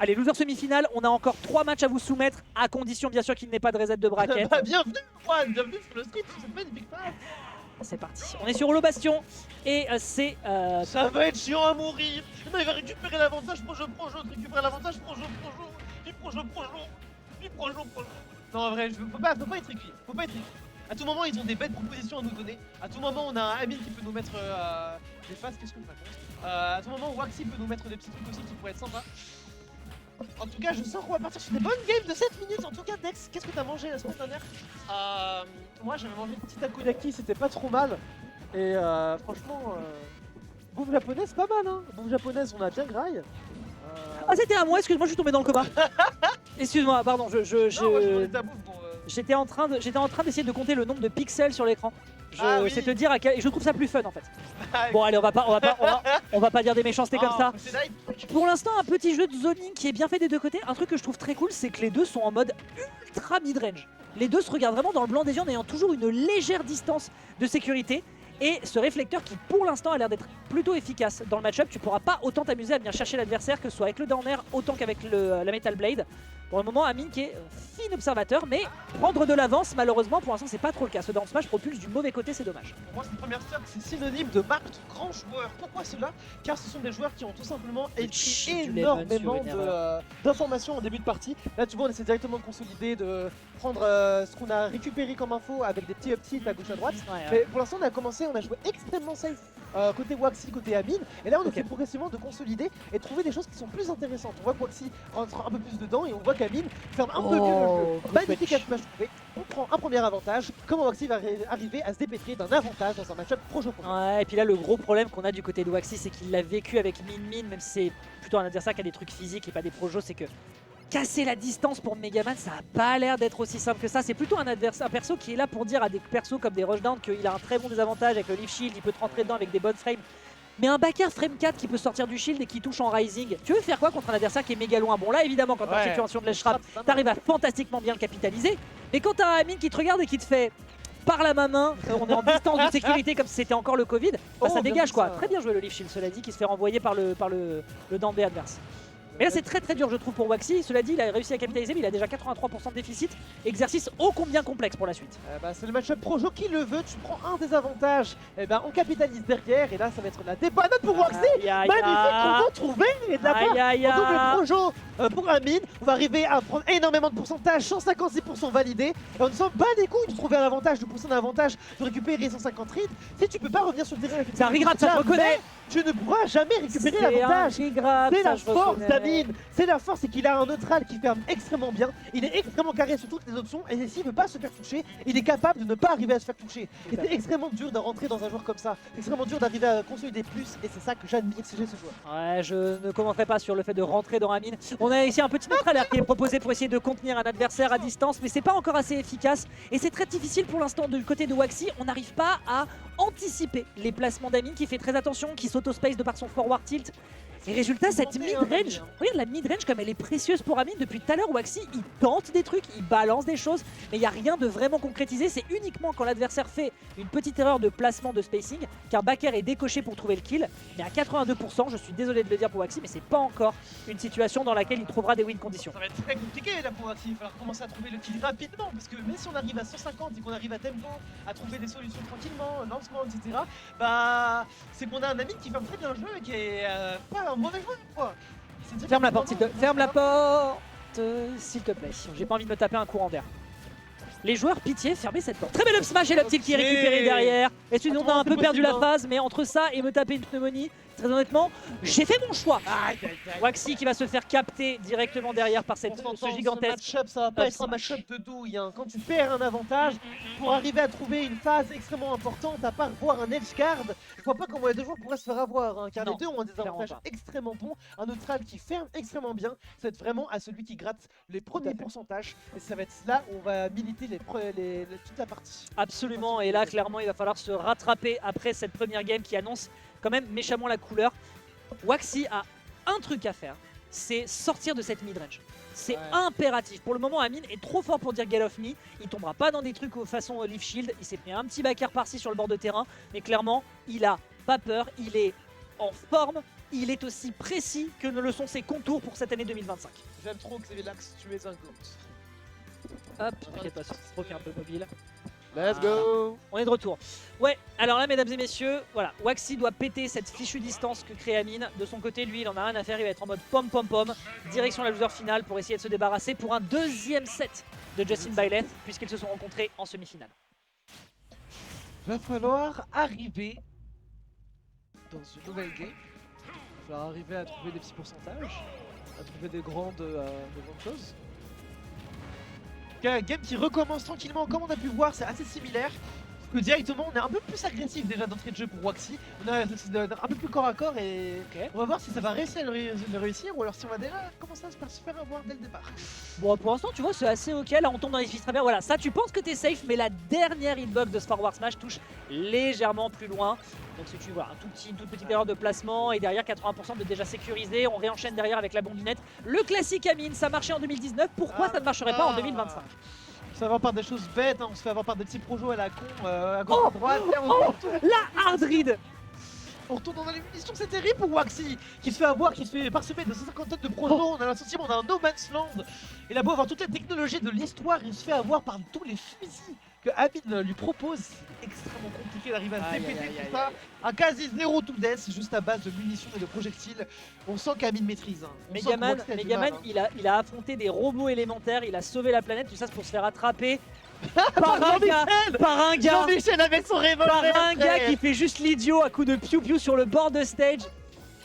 Allez, loser semi-finale, on a encore 3 matchs à vous soumettre, à condition bien sûr qu'il n'ait pas de reset de bracket. Bah, bienvenue Juan, bienvenue sur le stream, c'est une magnifique phase. C'est parti. On est sur Holo Bastion et c'est... Ça va être chiant à mourir. Non, il va récupérer l'avantage pro-jeu, récupérer l'avantage pro-jeu, puis pro-jeu. Non, en vrai, faut pas être écrit, faut pas être écrit. À tout moment, ils ont des belles propositions à nous donner. À tout moment, on a un Amine qui peut nous mettre des phases, qu'est-ce que je raconte. À tout moment, Waxy peut nous mettre des petits trucs aussi qui pourraient être sympas. En tout cas, je sens qu'on va partir sur des bonnes games de 7 minutes. En tout cas, Dex, qu'est-ce que t'as mangé la semaine dernière? Moi, j'avais mangé une petite takoyaki, c'était pas trop mal. Et franchement, bouffe japonaise, pas mal, hein. Bouffe japonaise, on a bien graille. Ah, c'était à moi, excuse-moi, je suis tombé dans le coma. Excuse-moi, pardon, Non, moi, je demandais ta bouffe pour... j'étais en train d'essayer de compter le nombre de pixels sur l'écran. Ah oui. C'est te dire à quel... Et je trouve ça plus fun en fait. Ah, Bon allez, on va pas dire des méchancetés comme ça. c'est live. Pour l'instant, un petit jeu de zoning qui est bien fait des deux côtés. Un truc que je trouve très cool, c'est que les deux sont en mode ultra mid-range. Les deux se regardent vraiment dans le blanc des yeux en ayant toujours une légère distance de sécurité. Et ce réflecteur qui pour l'instant a l'air d'être plutôt efficace dans le match-up. Tu pourras pas autant t'amuser à venir chercher l'adversaire que ce soit avec le Downer autant qu'avec la Metal Blade. Pour le moment, Amine qui est fin observateur, mais prendre de l'avance, malheureusement, pour l'instant, c'est pas trop le cas. Ce down smash propulse du mauvais côté, c'est dommage. Pour moi, cette première star, c'est synonyme de marque de grands joueurs. Pourquoi cela? Car ce sont des joueurs qui ont tout simplement écrit énormément d'informations en début de partie. Là, tu vois, on essaie directement de consolider, de prendre ce qu'on a récupéré comme info avec des petits uptilts à gauche à droite. Mais pour l'instant, on a joué extrêmement safe côté Waxy, côté Amine. Et là, on essaie progressivement de consolider et de trouver des choses qui sont plus intéressantes. On voit que Waxy rentre un peu plus dedans et on voit qu'Amine ferme un peu mieux le jeu. Magnifique smash trouvé. On prend un premier avantage. Comment Waxy va arriver à se dépêtrer d'un avantage dans un match-up pro-jeu? Ouais, et puis là, le gros problème qu'on a du côté de Waxy, c'est qu'il l'a vécu avec Min, même si c'est plutôt un adversaire qui a des trucs physiques et pas des projos, c'est que casser la distance pour Megaman, ça a pas l'air d'être aussi simple que ça. C'est plutôt un perso qui est là pour dire à des persos comme des Rushdown qu'il a un très bon désavantage avec le Leaf Shield, il peut te rentrer dedans avec des bonnes frames. Mais un backer frame 4 qui peut sortir du shield et qui touche en rising, tu veux faire quoi contre un adversaire qui est méga loin? Bon là évidemment quand t'es en situation de ledge trap, t'arrives à fantastiquement bien le capitaliser. Mais quand t'as un Amine qui te regarde et qui te fait par la main, on est en distance de sécurité comme si c'était encore le Covid, bah ça dégage quoi. Très bien joué le Leaf Shield, cela dit, qui se fait renvoyer par le Dambé adverse. Mais là c'est très dur je trouve pour Waxy, cela dit il a réussi à capitaliser mais il a déjà 83% de déficit, exercice ô combien complexe pour la suite. C'est le match-up pro-jeu qui le veut, tu prends un désavantage, et on capitalise derrière et là ça va être la débandade pour Waxy. Magnifique, on va trouver et de la part en double pro-jeu pour Amine, on va arriver à prendre énormément de pourcentage, 156% validé, et on ne s'en bat les couilles de trouver un avantage, de pousser un avantage, de récupérer 150 rides, si tu peux pas revenir sur le terrain. C'est un regrab, ça je reconnais. Tu ne pourras jamais récupérer l'avantage. C'est la force d'Amine. C'est la force, c'est qu'il a un neutral qui ferme extrêmement bien. Il est extrêmement carré sur toutes les options. Et s'il ne veut pas se faire toucher, il est capable de ne pas arriver à se faire toucher. Et c'est extrêmement dur de rentrer dans un joueur comme ça. C'est extrêmement dur d'arriver à consolider plus. Et c'est ça que j'admire chez ce joueur. Ouais, je ne commenterai pas sur le fait de rentrer dans Amine. On a ici un petit neutral qui est proposé pour essayer de contenir un adversaire à distance. Mais c'est pas encore assez efficace. Et c'est très difficile pour l'instant du côté de Waxy. On n'arrive pas à anticiper les placements d'Amine qui fait très attention, qui s'auto-space de par son forward tilt. Et résultat, cette mid-range, regarde la mid-range comme elle est précieuse pour Amine. Depuis tout à l'heure, Waxy, il tente des trucs, il balance des choses, mais il n'y a rien de vraiment concrétisé. C'est uniquement quand l'adversaire fait une petite erreur de placement de spacing qu'un backer est décoché pour trouver le kill. Mais à 82%, je suis désolé de le dire pour Waxy, mais c'est pas encore une situation dans laquelle il trouvera des win conditions. Ça va être très compliqué là pour Waxy, il va falloir commencer à trouver le kill rapidement, parce que même si on arrive à 150 et qu'on arrive à tempo, à trouver des solutions tranquillement, lancement, etc., c'est qu'on a un Amine qui ferme très bien le jeu et qui est pas un mauvais joueur quoi. Ferme la porte, s'il te plaît. J'ai pas envie de me taper un courant d'air. Les joueurs, pitié, fermez cette porte. Très belle up smash et l'optique qui est récupérée derrière. Et sinon, on a un peu perdu la phase, mais entre ça et me taper une pneumonie, très honnêtement, j'ai fait mon choix. Waxy qui va se faire capter directement derrière par ce gigantesque. Ce match-up, ça va pas être un match-up de douille. Hein. Quand tu perds un avantage, pour arriver à trouver une phase extrêmement importante, à part voir un edge guard, je vois pas comment les deux joueurs pourraient se faire avoir. Hein, car les deux ont des avantages extrêmement bons. Un neutral qui ferme extrêmement bien. Ça va être vraiment à celui qui gratte les premiers pourcentages. Et ça va être là où on va militer toute la partie. Absolument. Et là, clairement, il va falloir se rattraper après cette première game qui annonce quand même méchamment la couleur. Waxy a un truc à faire, c'est sortir de cette mid-range. C'est impératif. Pour le moment, Amine est trop fort pour dire get off me. Il tombera pas dans des trucs façon Leaf Shield. Il s'est pris un petit backer par-ci sur le bord de terrain. Mais clairement, il a pas peur. Il est en forme. il est aussi précis que ne le sont ses contours pour cette année 2025. J'aime trop Xavier Lax, tu es un goat. Hop, t'inquiète pas, c'est trop qui est un peu mobile. Let's go. On est de retour. Ouais, alors là, mesdames et messieurs, voilà, Waxy doit péter cette fichue distance que crée Amine. De son côté, lui, il en a rien à faire, il va être en mode pom-pom-pom, direction la loser finale pour essayer de se débarrasser pour un deuxième set de Justin Byleth, puisqu'ils se sont rencontrés en semi-finale. Va falloir arriver dans une nouvelle game. Il va falloir arriver à trouver des petits pourcentages, à trouver des grandes choses. Un game qui recommence tranquillement, comme on a pu voir, c'est assez similaire. Que directement, on est un peu plus agressif déjà d'entrée de jeu pour Waxy. On a un peu plus corps à corps et on va voir si ça va réussir à le réussir ou alors si on va déjà commencer à se faire avoir dès le départ. Bon, pour l'instant, tu vois, c'est assez ok. Là, on tombe dans les fiches travers. Voilà, ça, tu penses que t'es safe, mais la dernière hitbox de ce forward smash touche légèrement plus loin. Donc, si tu vois, une toute petite erreur de placement et derrière 80% de déjà sécurisé, on réenchaîne derrière avec la bombinette. Le classique Amine, ça marchait en 2019. Pourquoi ça ne marcherait pas en 2025? On se fait avoir par des choses bêtes, hein. On se fait avoir par des petits projets à la con, à gauche, à droite. La hard read. On retourne dans les munitions, c'est terrible pour Waxy qui se fait avoir, qui se fait parsemer de 150 tonnes de projets. On a le sentiment d'un no man's land. Il a beau avoir toutes les technologies de l'histoire, il se fait avoir par tous les fusils que Amine lui propose. C'est extrêmement compliqué d'arriver à se dépêter tout ça. Un quasi zéro to death, juste à base de munitions et de projectiles. On sent qu'Amine maîtrise. Hein. Megaman, il a affronté des robots élémentaires, il a sauvé la planète, tout ça c'est pour se faire attraper par un gars Jean-Michel avec son revolver. Par un gars qui fait juste l'idiot à coup de piou-piou sur le bord de stage.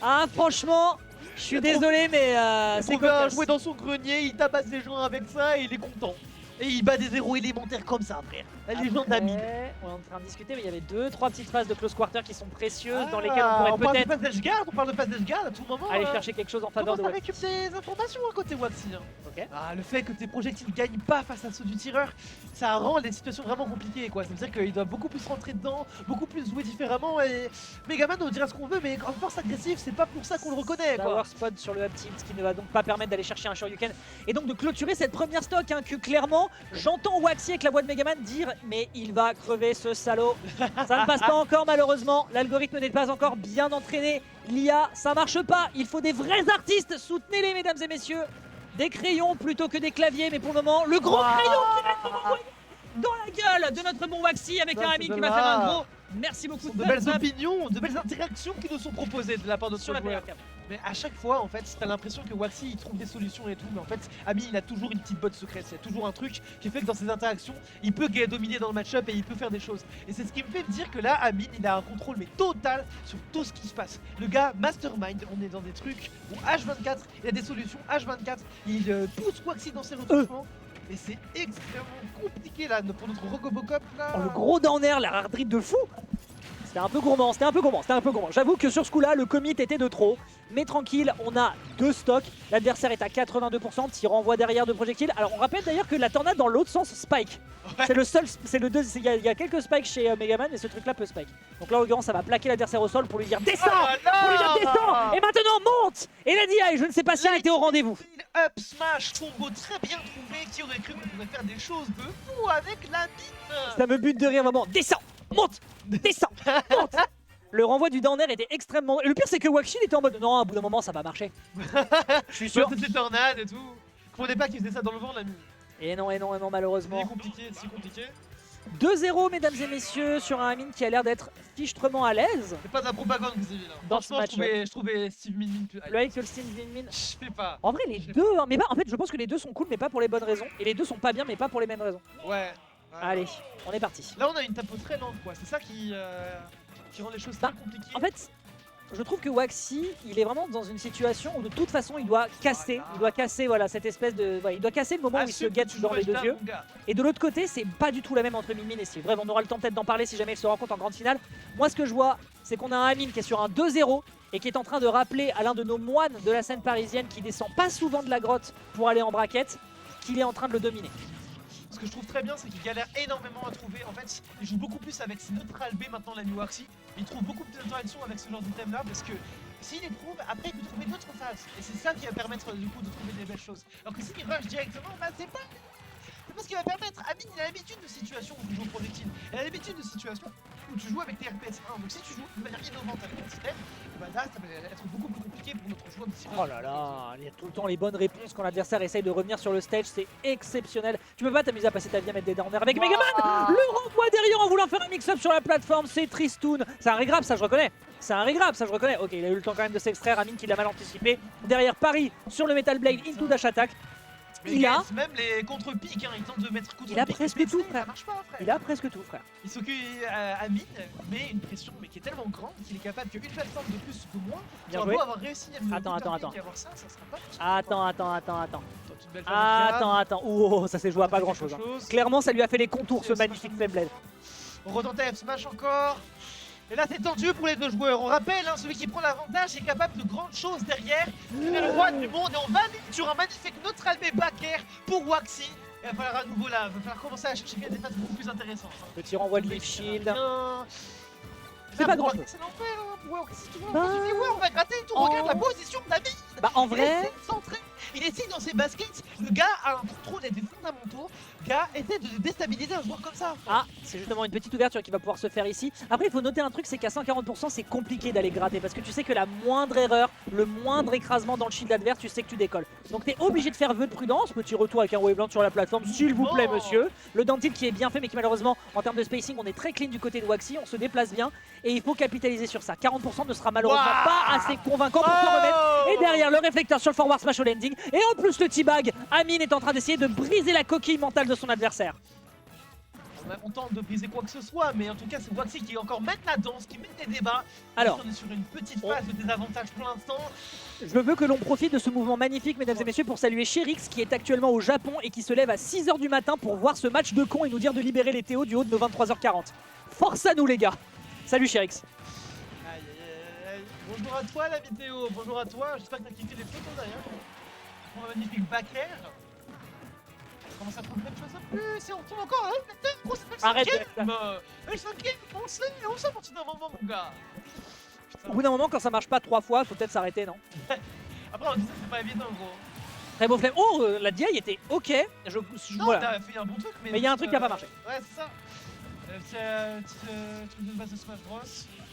Ah, franchement, je suis désolé, mais c'est cool. Jouer dans son grenier, il tabasse les gens avec ça et il est content. Et il bat des zéros élémentaires comme ça, frère. La légende d'Amine. On est en train de discuter, mais il y avait 2-3 petites phases de close quarter qui sont précieuses dans lesquelles on pourrait peut-être on parle de passage garde à tout moment. aller chercher quelque chose en faveur de Waxy. Récupérer des informations à côté Waxy. Hein. Ok. Le fait que tes projectiles gagnent pas face à ceux du tireur, ça rend les situations vraiment compliquées, quoi. Ça veut dire qu'il doit beaucoup plus rentrer dedans, beaucoup plus jouer différemment. Et Megaman, on dira ce qu'on veut, mais en force agressive, c'est pas pour ça qu'on le reconnaît, quoi. Power spot sur le up tilt, ce qui ne va donc pas permettre d'aller chercher un Shoryuken et donc de clôturer cette première stock. Hein, que clairement, j'entends Waxy avec la voix de Megaman dire, mais il va crever ce salaud. Ça ne passe pas encore malheureusement, l'algorithme n'est pas encore bien entraîné. L'IA, ça marche pas, il faut des vrais artistes, soutenez-les mesdames et messieurs. Des crayons plutôt que des claviers, mais pour le moment, le gros crayon qui va être envoyé dans la gueule de notre bon Waxy avec un ami qui va faire un gros merci beaucoup. De belles opinions, de belles interactions qui nous sont proposées de la part de sur la cam. Mais à chaque fois, en fait, t'as l'impression que Waxy il trouve des solutions et tout, mais en fait, Ami il a toujours une petite botte secrète, il y a toujours un truc qui fait que dans ses interactions, il peut dominer dans le match-up et il peut faire des choses. Et c'est ce qui me fait dire que là, Amine, il a un contrôle mais total sur tout ce qui se passe. Le gars, mastermind, on est dans des trucs où H24, il a des solutions H24, il pousse Waxy dans ses retouchements. Et c'est extrêmement compliqué là pour notre Robocop là. Oh, le gros down-air, la hard read de fou. C'était un peu gourmand, c'était un peu gourmand. J'avoue que sur ce coup-là, le commit était de trop. Mais tranquille, on a 2 stocks. L'adversaire est à 82%, petit renvoi derrière de projectiles. Alors on rappelle d'ailleurs que la tornade dans l'autre sens spike. Ouais. C'est le seul, c'est le deuxième. Il y a quelques spikes chez Megaman, mais ce truc-là peut spike. Donc là, en l'occurrence, ça va plaquer l'adversaire au sol pour lui dire descends, pour lui dire descends. Et maintenant monte. Et la DI, je ne sais pas si elle était au rendez-vous. Up smash combo très bien trouvé. Qui aurait cru qu'on pouvait faire des choses de fou avec la mine. Ça me bute de rire vraiment. Descends, monte, descends, monte. Le renvoi du down air était extrêmement... Et le pire c'est que Waxy était en mode non, à bout d'un moment ça va marcher. Je suis sûr. C'était tornade et tout. Je comprenais pas qu'il faisait ça dans le vent la nuit. Et non, malheureusement. C'est compliqué. 2-0 mesdames et messieurs sur un Amine qui a l'air d'être fichtrement à l'aise. C'est pas de la propagande que vous avez là. Dans ce match, je trouvais Steve Min plus... Le hate que le Steve Min. Je sais pas. En vrai les deux, hein, mais en fait je pense que les deux sont cool mais pas pour les bonnes raisons. Et les deux sont pas bien mais pas pour les mêmes raisons. Ouais. Allez, on est parti. Là on a une tempo très lente quoi, c'est ça qui rend les choses très compliquées. En fait, je trouve que Waxy, il est vraiment dans une situation où de toute façon il doit casser, voilà, cette espèce de... Voilà, il doit casser le moment où il se guette dans les deux yeux. Et de l'autre côté, c'est pas du tout la même entre Min et Steve. Bref, on aura le temps peut-être d'en parler si jamais ils se rencontrent en grande finale. Moi ce que je vois, c'est qu'on a un Amine qui est sur un 2-0 et qui est en train de rappeler à l'un de nos moines de la scène parisienne qui descend pas souvent de la grotte pour aller en braquette, qu'il est en train de le dominer. Ce que je trouve très bien, c'est qu'il galère énormément à trouver. En fait, il joue beaucoup plus avec ses neutral B maintenant, la New Waxy. Il trouve beaucoup plus d'interactions avec ce genre d'item là parce que s'il les trouve, après il peut trouver d'autres phases. Et c'est ça qui va permettre du coup de trouver des belles choses. Alors que s'il rush directement, bah c'est pas parce qu'il va permettre, Amine il a l'habitude de situations où tu joues au projectile, il a l'habitude de situations où tu joues avec tes RPS 1, donc si tu joues de manière innovante avec un système, bah là ça va être beaucoup plus compliqué pour notre joueur de Sirène. Oh là là, il y a tout le temps les bonnes réponses quand l'adversaire essaye de revenir sur le stage, c'est exceptionnel. Tu peux pas t'amuser à passer ta vie à mettre des down air avec Megaman. Le renvoi derrière en voulant faire un mix-up sur la plateforme, c'est tristoun. C'est un regrab, ça je reconnais. C'est un regrab, ça je reconnais. Ok, il a eu le temps quand même de s'extraire, Amine qui l'a mal anticipé. Derrière Paris sur le Metal Blade into dash attack. Il a... Même les contre-piques, hein, ils tentent de mettre contre-pique. Il a presque tout, frère. Ça marche pas, frère. Il a presque tout, frère. Il s'occupe Amine, mais une pression mais qui est tellement grande qu'il est capable qu'une plateforme de plus que moins. Bien tu joué. vas avoir réussi à le Attends. et avoir ça, ça sera pas possible. Attends. Oh, ça s'est joué à pas grand chose. Clairement, ça lui a fait les contours ce magnifique Flame Blade. On retente F smash encore. Et là c'est tendu pour les deux joueurs. On rappelle, hein, celui qui prend l'avantage est capable de grandes choses derrière. Il est le roi du monde et on va sur un magnifique neutral mais back air pour Waxy. Il va falloir à nouveau là, il va falloir commencer à chercher des phases beaucoup plus intéressantes. Petit renvoi de Leaf Shield. C'est pas grand chose. C'est l'enfer hein, pour Waxy, tu vois. On va gratter le tour, regarde la position de David. Bah en vrai... Il essaie dans ses baskets, le gars a un contrôle des fondamentaux, le gars essaie de déstabiliser un joueur comme ça. Ah, c'est justement une petite ouverture qui va pouvoir se faire ici. Après, il faut noter un truc, c'est qu'à 140%, c'est compliqué d'aller gratter parce que tu sais que la moindre erreur, le moindre écrasement dans le shield adverse, tu sais que tu décolles. Donc t'es obligé de faire vœu de prudence. Petit retour avec un waveland sur la plateforme, s'il vous plaît, monsieur. Le dentil qui est bien fait, mais qui malheureusement, en termes de spacing, on est très clean du côté de Waxy, on se déplace bien et il faut capitaliser sur ça. 40% ne sera malheureusement pas assez convaincant pour se remettre. Et derrière, le réflecteur sur le forward smash au landing. Et en plus, le teabag, Amine est en train d'essayer de briser la coquille mentale de son adversaire. On tente de briser quoi que ce soit, mais en tout cas, c'est Waxy qui encore mène la danse, qui mène les débats. Alors, on est sur une petite phase de désavantage pour l'instant. Je veux que l'on profite de ce mouvement magnifique, mesdames et messieurs, pour saluer Sherix qui est actuellement au Japon et qui se lève à 6 h du matin pour voir ce match de con et nous dire de libérer les Théo du haut de nos 23h40. Force à nous, les gars. Salut Sherix. Aïe. Bonjour à toi, la vidéo. Bonjour à toi. J'espère que t'as kiffé les photos d'ailleurs. Un magnifique back air. On commence à prendre plein de choses en plus et on tombe encore à Arrête. Le 5ème, on sait à partir d'un moment, mon gars. Putain. Au bout d'un moment, quand ça marche pas 3 fois, faut peut-être s'arrêter, non? Après, on dit ça, c'est pas évident, gros. Très beau flemme. Oh, la DI était ok. Non, voilà. t'as fait un bon truc, mais il y a un truc qui a pas marché. Ouais, c'est ça. Truc de base de Smash Bros.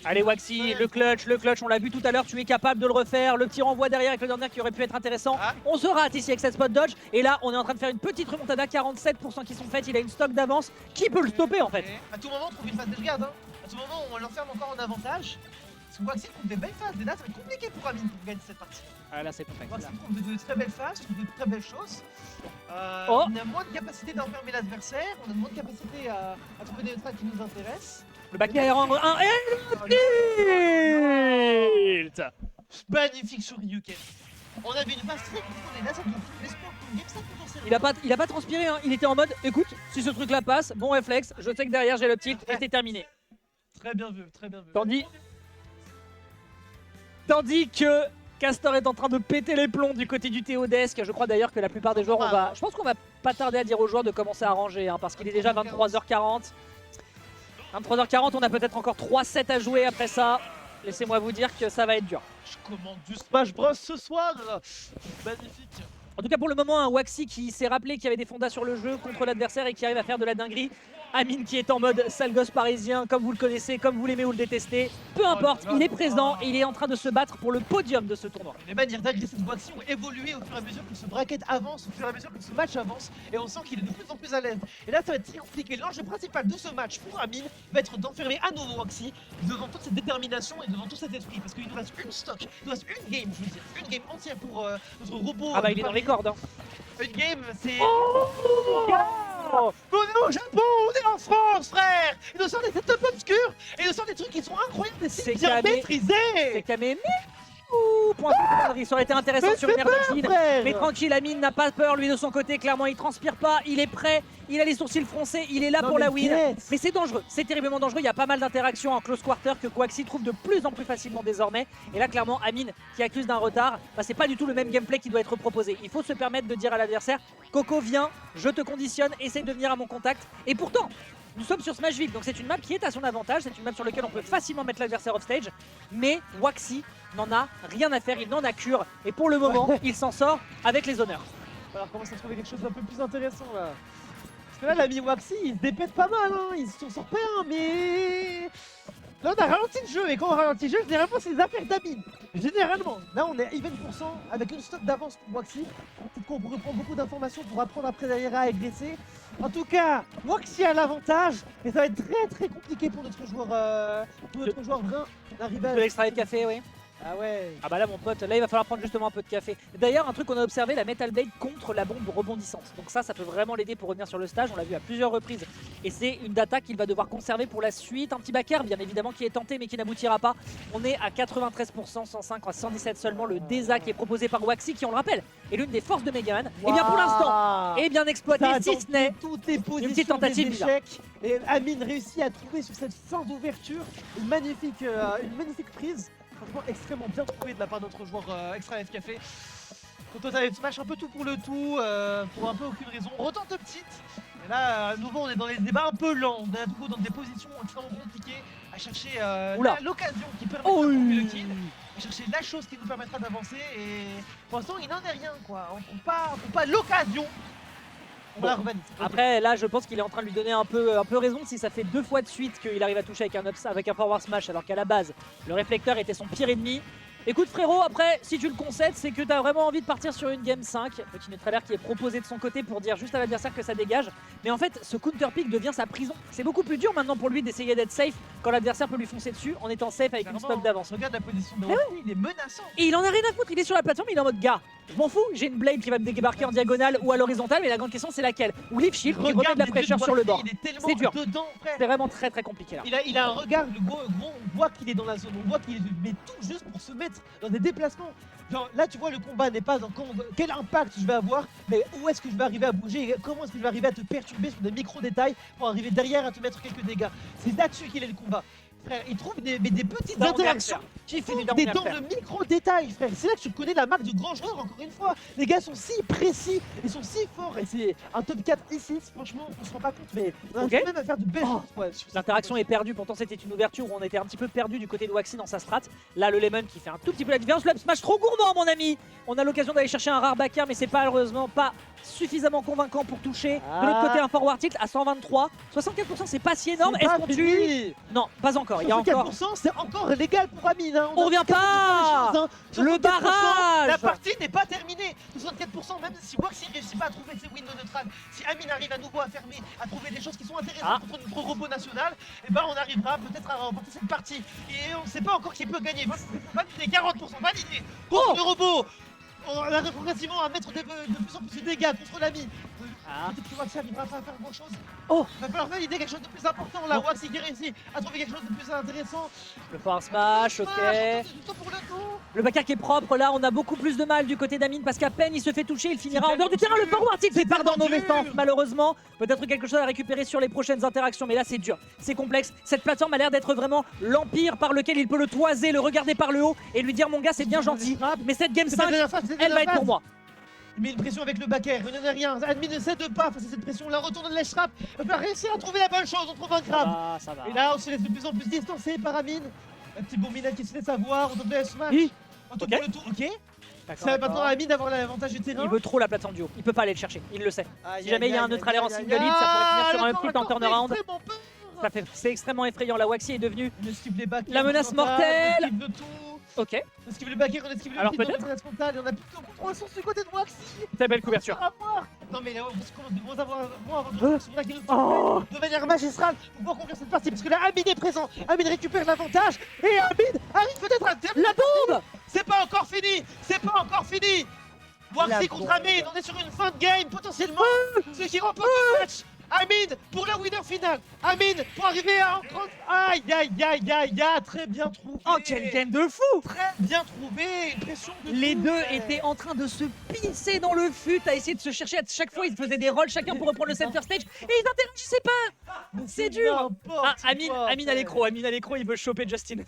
Allez Waxy, le clutch, on l'a vu tout à l'heure, tu es capable de le refaire. Le petit renvoi derrière avec le dernier qui aurait pu être intéressant. On se rate ici avec cette spot dodge. Et là, on est en train de faire une petite remontada, 47% qui sont faites. Il a une stock d'avance qui peut le stopper en fait. À tout moment, on trouve une phase de garde. Hein. À tout moment, on l'enferme encore en avantage. Parce que Waxy trouve des belles phases. Et là, ça va être compliqué pour Amine pour gagner cette partie. Ah là, c'est complexe. Waxy trouve de très belles phases, trouve de très belles choses. Oh. On a moins de capacité d'enfermer l'adversaire. On a moins de capacité à trouver des tracks qui nous intéressent. Le back air en 1 et le tilt. Magnifique sur Ryuken. On avait une phase très contrôlée. Là, ça nous fout l'espoir pour une game 5 potentiellement. Il a pas transpiré, hein. Il était en mode écoute, si ce truc là passe, bon réflexe, je sais que derrière j'ai le tilt et c'est terminé. Très bien vu, très bien vu. Tandis que Castor est en train de péter les plombs du côté du Théo Desk. Je crois d'ailleurs que la plupart des joueurs, je pense qu'on va pas tarder à dire aux joueurs de commencer à ranger, hein, parce qu'il est déjà 23h40. 23h40, on a peut-être encore 3 sets à jouer après ça. Laissez-moi vous dire que ça va être dur. Je commande du Smash Bros ce soir. Magnifique. En tout cas pour le moment, un Waxy qui s'est rappelé qu'il y avait des fondas sur le jeu contre l'adversaire et qui arrive à faire de la dinguerie. Amine qui est en mode sale gosse parisien, comme vous le connaissez, comme vous l'aimez ou le détestez. Peu importe, il est présent et il est en train de se battre pour le podium de ce tournoi. Les manières d'agresser cette Waxy ont évolué au fur et à mesure que ce bracket avance, au fur et à mesure que ce match avance, et on sent qu'il est de plus en plus à l'aise. Et là, ça va être très compliqué. L'enjeu principal de ce match pour Amine va être d'enfermer à nouveau Waxy devant toute cette détermination et devant tout cet esprit. Parce qu'il nous reste une stock, il nous reste une game, je veux dire, une game entière pour notre robot. Ah bah il est dans les cordes. Hein. Une game, c'est... Oh, on est au Japon, on est en France, frère. Il nous sort des setups obscurs et il nous sort des trucs qui sont incroyables et si bien maîtrisés. C'est Kamé. Point de ça aurait été intéressant sur une Erdogine. Mais tranquille, Amine n'a pas peur, lui de son côté, clairement il transpire pas, il est prêt, il a les sourcils froncés, il est là pour la win. Mais c'est dangereux, c'est terriblement dangereux, il y a pas mal d'interactions en close quarter que Waxy trouve de plus en plus facilement désormais. Et là clairement Amine qui accuse d'un retard, bah, c'est pas du tout le même gameplay qui doit être proposé. Il faut se permettre de dire à l'adversaire, Coco viens, je te conditionne, essaye de venir à mon contact. Et pourtant, nous sommes sur Smashville, donc c'est une map qui est à son avantage, c'est une map sur laquelle on peut facilement mettre l'adversaire off stage, mais Waxy n'en a rien à faire, il n'en a cure, et pour le moment, il s'en sort avec les honneurs. Alors commence à trouver quelque chose d'un peu plus intéressant là. que là, l'ami Waxy, il se dépète pas mal, hein. Il s'en sort pas un, mais... Là, on a ralenti le jeu, et quand on ralentit le jeu, généralement, c'est des affaires d'Amine. Généralement. Là, on est even %, avec une stock d'avance pour Waxy. Peut-être qu'on reprend beaucoup d'informations pour apprendre après derrière à agresser. En tout cas, Waxy a l'avantage, mais ça va être très compliqué pour notre joueur brun d'arriver à... De l'extrait de café, oui. Ah ouais. Ah bah là mon pote, là il va falloir prendre justement un peu de café. D'ailleurs un truc qu'on a observé, la Metal Blade contre la bombe rebondissante. Donc ça peut vraiment l'aider pour revenir sur le stage, on l'a vu à plusieurs reprises. Et c'est une data qu'il va devoir conserver pour la suite. Un petit backer bien évidemment qui est tenté mais qui n'aboutira pas. On est à 93%, 105 à 117 seulement. Le DESA qui est proposé par Waxy qui on le rappelle est l'une des forces de Megaman. Et bien pour l'instant est bien exploité si ce n'est toutes les positions, une petite tentative d'échec. Et Amine réussit à trouver sur cette fin d'ouverture une magnifique prise. Franchement extrêmement bien trouvé de la part de notre joueur Extra Life Café. Quand on avait smash un peu tout pour le tout, pour un peu aucune raison. On retente petite. Et là, à nouveau, on est dans les débats un peu lents. On est à nouveau dans des positions extrêmement compliquées à chercher l'occasion qui permettra de trouver le kill. À chercher la chose qui nous permettra d'avancer. Et pour l'instant, il n'en est rien, quoi. On prend pas l'occasion. Bon. Après là je pense qu'il est en train de lui donner un peu raison si ça fait 2 fois de suite qu'il arrive à toucher avec un forward smash alors qu'à la base le réflecteur était son pire ennemi. Écoute frérot, après si tu le concèdes c'est que tu as vraiment envie de partir sur une game 5. Petit neutralaire qui est proposé de son côté pour dire juste à l'adversaire que ça dégage. Mais en fait ce counter pick devient sa prison. C'est beaucoup plus dur maintenant pour lui d'essayer d'être safe quand l'adversaire peut lui foncer dessus en étant safe avec une stock d'avance. Regarde la position de Waxy, il est menaçant. Et il en a rien à foutre, il est sur la plateforme, il est en mode gars. Je m'en fous, j'ai une blade qui va me débarquer en diagonale ou à l'horizontale, mais la grande question c'est laquelle? Ou Leaf Shield qui remet de la pression sur le bord. C'est dur. C'est vraiment très compliqué là. Il a un regard, le gros, on voit qu'il est dans la zone, on voit qu'il met tout juste pour se mettre dans des déplacements. Genre, là tu vois le combat n'est pas dans quel impact je vais avoir, mais où est-ce que je vais arriver à bouger et comment est-ce que je vais arriver à te perturber sur des micro-détails pour arriver derrière à te mettre quelques dégâts. C'est là-dessus qu'il est le combat. Frère, il trouve des petites interactions qui font des dans le micro-détail, frère. C'est là que tu connais la marque du grand joueur, encore une fois. Les gars sont si précis, ils sont si forts. Et c'est un top 4 ici, franchement, on se rend pas compte, mais on a quand même à faire de belles choses. L'interaction est perdue, pourtant c'était une ouverture où on était un petit peu perdu du côté de Waxy dans sa strat. Là, le Lemon qui fait un tout petit peu la différence. Le smash trop gourmand, mon ami. On a l'occasion d'aller chercher un rare backer, mais c'est malheureusement pas suffisamment convaincant pour toucher. De l'autre côté, un forward tilt à 123. 64%, c'est pas si énorme. Est-ce qu'on tue? Non, pas encore. Il y a encore. C'est encore légal pour Amine. Hein. On revient pas. Le barrage. La partie n'est pas terminée. 64%, même si Waxy ne réussit pas à trouver ses windows neutrales, si Amine arrive à nouveau à fermer, à trouver des choses qui sont intéressantes contre notre robot national, et ben on arrivera peut-être à remporter cette partie. Et on ne sait pas encore qui peut gagner. Validé, 40%, validé. Contre le robot. On arrive progressivement à mettre de plus en plus de dégâts contre l'ami. Peut-être que Waxy n'arrivera pas à faire grand chose. Il va falloir valider quelque chose de plus important là. Waxy qui réussit à trouver quelque chose de plus intéressant. Le forward smash, ok. Le backer qui est propre, là on a beaucoup plus de mal du côté d'Amine parce qu'à peine il se fait toucher, il finira en dehors du terrain. Le forward tilt fait part dans nos sens malheureusement. Peut-être quelque chose à récupérer sur les prochaines interactions, mais là c'est dur, c'est complexe. Cette plateforme a l'air d'être vraiment l'empire par lequel il peut le toiser, le regarder par le haut et lui dire mon gars c'est bien gentil, mais cette game 5 elle va être pour moi. Il met une pression avec le backer, il n'en a rien. Admin ne cède pas face à cette pression. Là, retourne de l'Eshrap. Il va réussir à trouver la bonne chose. On trouve un crabe. Ça va. Et là, on se laisse de plus en plus distancé par Amine. Un petit Bourmina qui se laisse avoir. On donne le smash. On tourne le tour. Ok. Ça va maintenant à Amine d'avoir l'avantage du terrain. Il veut trop la plateforme du haut. Il peut pas aller le chercher. Il le sait. Si jamais il y a un neutralaire en single hit, ça pourrait finir sur un petit en turnaround. C'est extrêmement effrayant. La Waxy est devenue la menace mortelle. Ok. On esquive le backer, on esquive le alors peut-être frontal et on a plutôt contre sens du côté de Waxy. Très belle couverture. Non mais là on commence à avoir de manière magistrale pour pouvoir conclure cette partie parce que là Amine est présent, Amine récupère l'avantage et Amine arrive peut-être à terminer la bombe. C'est pas encore fini, c'est pas encore fini. Waxy contre Amine, on est sur une fin de game potentiellement, ce qui remporte le match. Amine pour la winner finale. Amine pour arriver à en prendre. Aïe aïe aïe aïe aïe, très bien trouvé. Oh quel game de fou. Très bien trouvé, une pression de les deux étaient en train de se pisser dans le fut à essayer de se chercher à chaque fois. Ils faisaient des rolls chacun pour reprendre le center stage et ils n'interagissent pas. C'est dur. Amine à l'écro, il veut choper Justin.